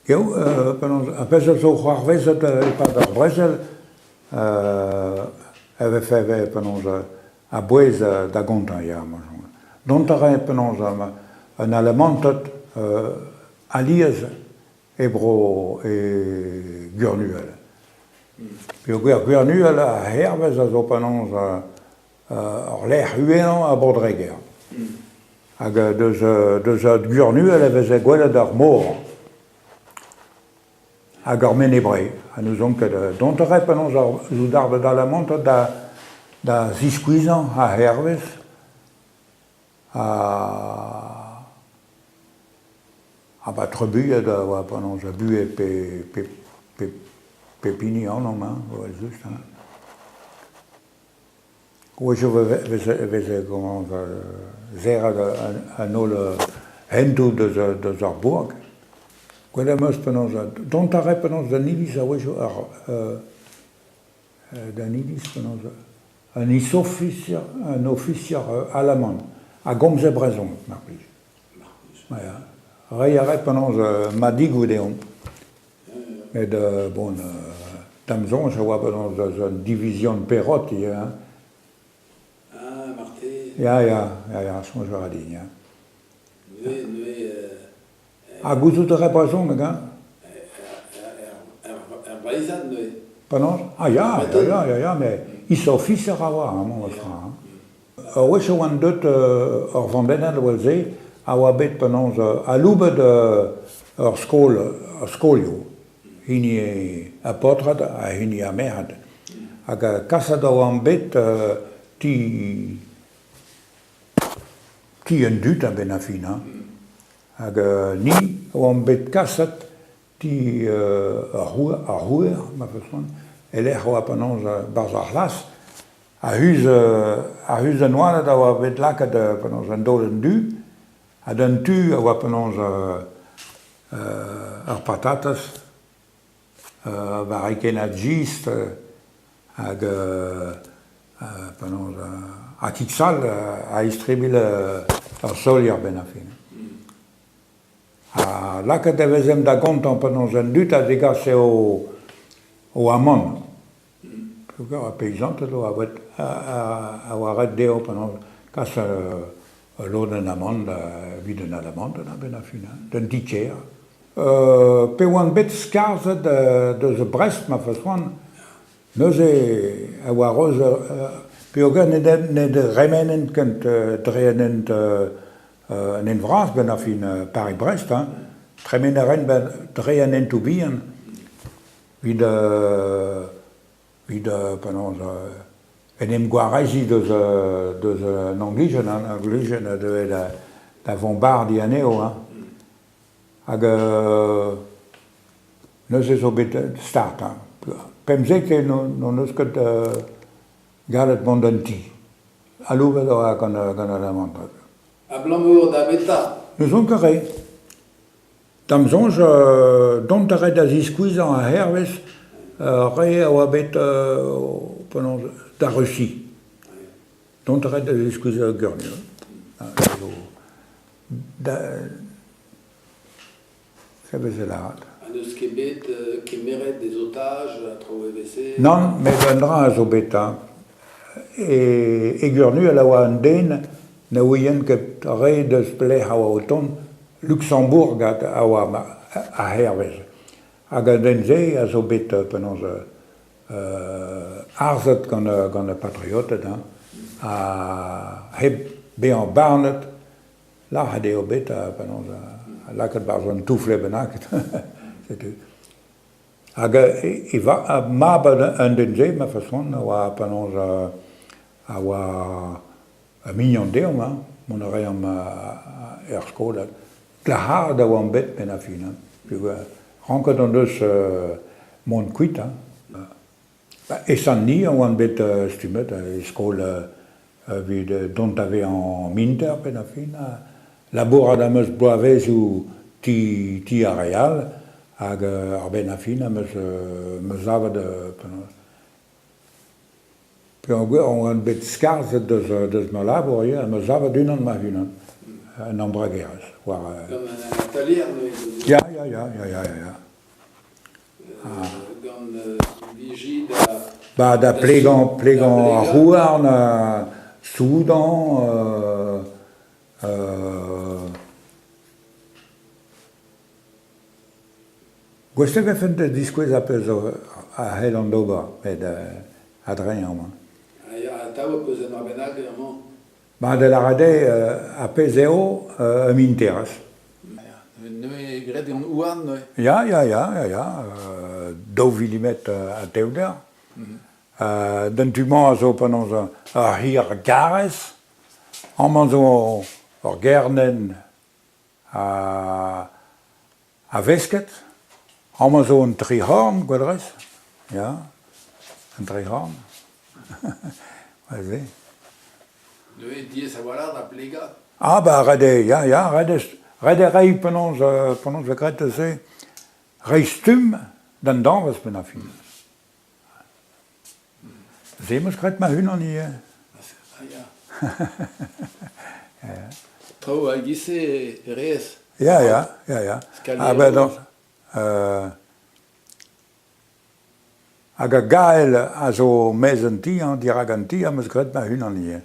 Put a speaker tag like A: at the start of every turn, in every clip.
A: Jo, a pezh zo c'hoarvezet e-pad ar brezel, eve penonz a bouez da gontañ ya. Dont a rae penonz un alemantet aliez ebro e gurnuel. Pio gurnuel a hervez a zo penonz ar lec'h huenañ a bordreger. Hag deus gurnuel evez e gwelet ar mor. Hag ar menebre. A nous on ket dont a rae penonz zo darvet alemantet da ziskuizan a hervez. A ba trebuet oa penonz a buez pe pini an oa just. Oa jo veze zerat an ol hentou deus ar bourg. Gwell am eus penonz, dont a rae penonz da nilis a oa jo da nilis penonz un officier alamand a gomze brezon, mar plij. Rai a rae penonz ma digout eon. Met bon, tamzon a oa penonz deus un division perrot, ya. Ja, soñj a din, ja. A gouzout a reprezon, nag, ha?
B: Balizad, noe.
A: Penonz? Ja, me is officer a oa, mon ostra. Ur wech o an deut ur vandennet oa ze, a oa bet penonz a loubet ur skolio. Hini a potrat, a hini a merad. Hag a kasat o an bet ti un dut a ben a fin, ha? Hag ni o an bet kasat ti ar houer, ma fezon, elec'h oa penonz barz ar las, a huz an oanet a oa bet laket penonz an dol un du, ha d'un tu a oa penonz ar patatas, va reiken a gist, hag penonz a kiksal a istribil ar sol ar ben a fin. A laket e vezem da gontan penonz un dut a degas o amman. A peisantet o a oa ret deo penonz kas lod un amman vid un alamant a ben a fin, d'un tiker. Pe oan bet skarzet deus Brest ma fezwan, neus a oa roz pe o gant ned remenent kent dreanent en vras ben a fin Paris-Brest, tremeneren ben dreanent o bihan, vid penonz en em gwarezi deus an anglijen deus da vombardi aneo, hag neus ezo bet start. Pemzek non eus ket galet mont un ti. A louvet oa gant alamantret.
B: A blammour da beta.
A: Neus on kare. Tamzonj, dont a ret da ziskuizan a hervez, re a oa bet penonz da Russi. Dont a ret da ziskuizan a gurnio. Ça faisait la rate.
B: Un eus ket bet kemeret des otages a tro EVC.
A: Non, mais un dra a zo beta. E gurnu a oa un den, na ouien ket re deus plech a oa o ton, Luxembourg a oa a hervez. Hag a den ze a zo bet penonz arzet gant a patriotet, a heb be an barnet, la a deo bet penonz laket barz an toufle benaket. Hag e va mab un den ze, ma fezon, a oa penonz a oa a mignon deom, mon a ream er skolet. Glahard a oa an bet ben a fin. Ranket an deus mont kuit. E san ni a oa an bet stumet, e skol vid dont ave an minter ben a fin. Labourat am eus boavez ou ti a real, hag ar ben a fin am eus avat pe an bet skarzet deus ma labour, am eus avat unan ma hunan. een ambregeres.
B: Comme un atelier,
A: Ja.
B: Comme vigile
A: Da plegan rouarn, soudan, Gwestek e fent diskwez a peus a hel an d'ober, met a dreñ an.
B: a taou peus en ar bennak vraiment.
A: De la rade a pez eo m'interes.
B: Ne gret an ouarn, no?
A: Ja. 2 mm a teuder. Dentumant a zo panon ar hir garez, an zo ar gernen a vesket, an zo un trihorn, gwadrez. Ja, un trihorn. Vaze.
B: Ne diez a walar da plega.
A: Rede, rede rei penons ve gret se, rei stum d'an danvez ben a fin. Zemus gret ma hun an i.
B: Trao a gise rez.
A: Ja. Hag a gael a zo mez an ti, dirag an ti, am eus gret ma hun an i.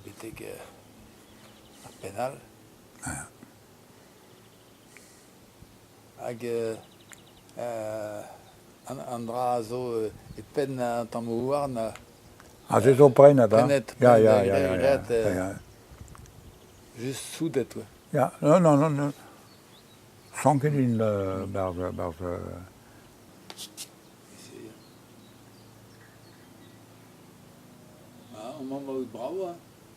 B: Betek ar penal. Hag an dra zo e pen an tamm ouarn.
A: Se zo prenet, ha?
B: Prenet,
A: Ja.
B: Just soudet, ouais.
A: Ja, non. Sanket in bar
B: An mama o bravo, hein.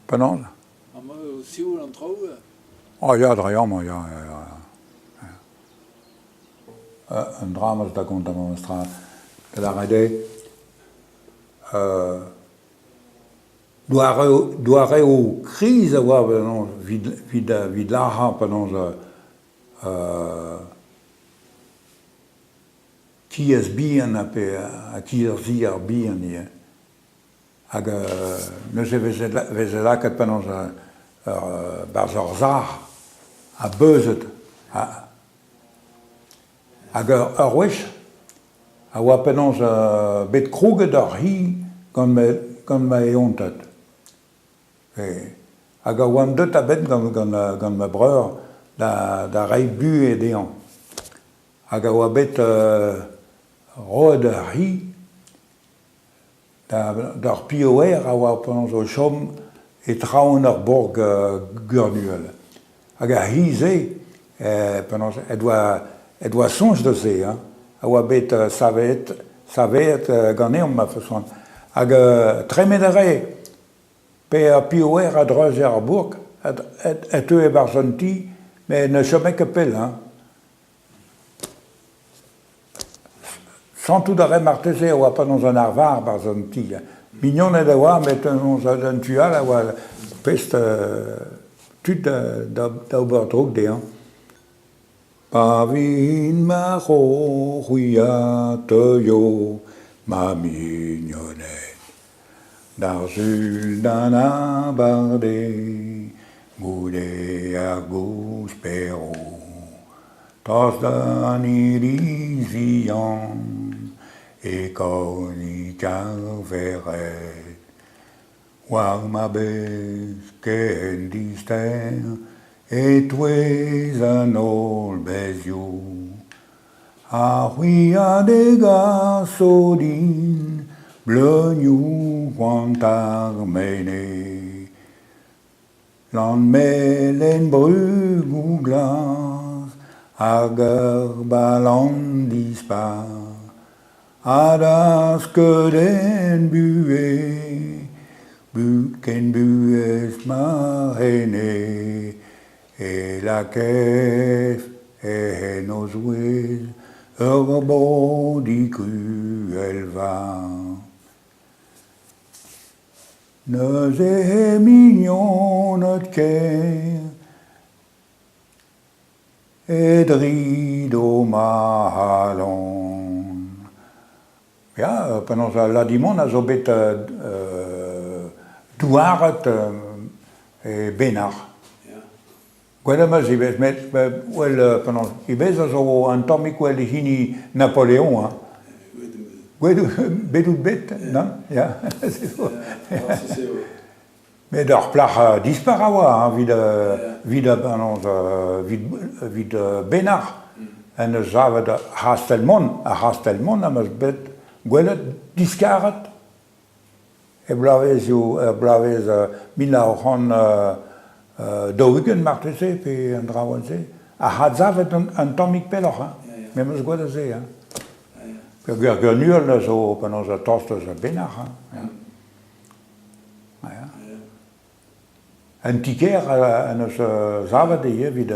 A: Penons?
B: An mama o sioul an trao.
A: Ja, dreiammer, ja. Un dramas da kont am stra. De la rede, doare o kriz a oa vid laha penons kiez bihan a kiez ar bihan ie. Hag neus e veze laket penons barz ar zar a beuzet hag ur wech a oa penons bet krouget ar hi gant ma eontet. Hag a oam deut a bet gant ma breur da rei bu e dean. Hag a oa bet roed ar hi d'ar pioer a oa penons o chom e traouen ar borg gurnuel. Hag a hi ze, penons, e doa sonj de se, a oa bet savet gant eom ma fason. Hag tremet a re, pe ar pioer a dreuz ar borg, et teu e barzon ti, me ne chomek e pel, Santout da re marteze a oa penons an ar var barzon ti. Mignonet a oa, met un tual a oa pest tud da ober drog de. Pa vin ma c'houia teuio ma mignonet d'ar sul d'an abarde goude ar gouspero tas d'an irizian e konik ar veret war ma bez ken dister et twez an ol bezio a c'houia de gasodin bleugnoù gwant ar mene l'an melen brug ou glas hag ur balan dispar ad askeuden bue ken buez ma hene e la kef e nos ouez ur bod i cruel var Nous est mignon notre cœur, et drido malon. Ja, pendant la dimon a zo bet douaret et Bénard. Gweda ma zi bez met, pendant i bez a zo an tomik wel hini Napoléon, hein. Gweda bedou bet, non? Ja, c'est ça. Mais d'or plach dispar a oa, hein, vid Bénard. En eus avet a Hastelmont am eus bet gwelet diskaret. E blavez dougen marteze pe an draouenze. A hadzavet an tomik peloch, hein. Mais eus gwelet ze, hein. Pe gur nuol zo penaos a tostos a Bénard, hein. Un tiker en eus zavet vid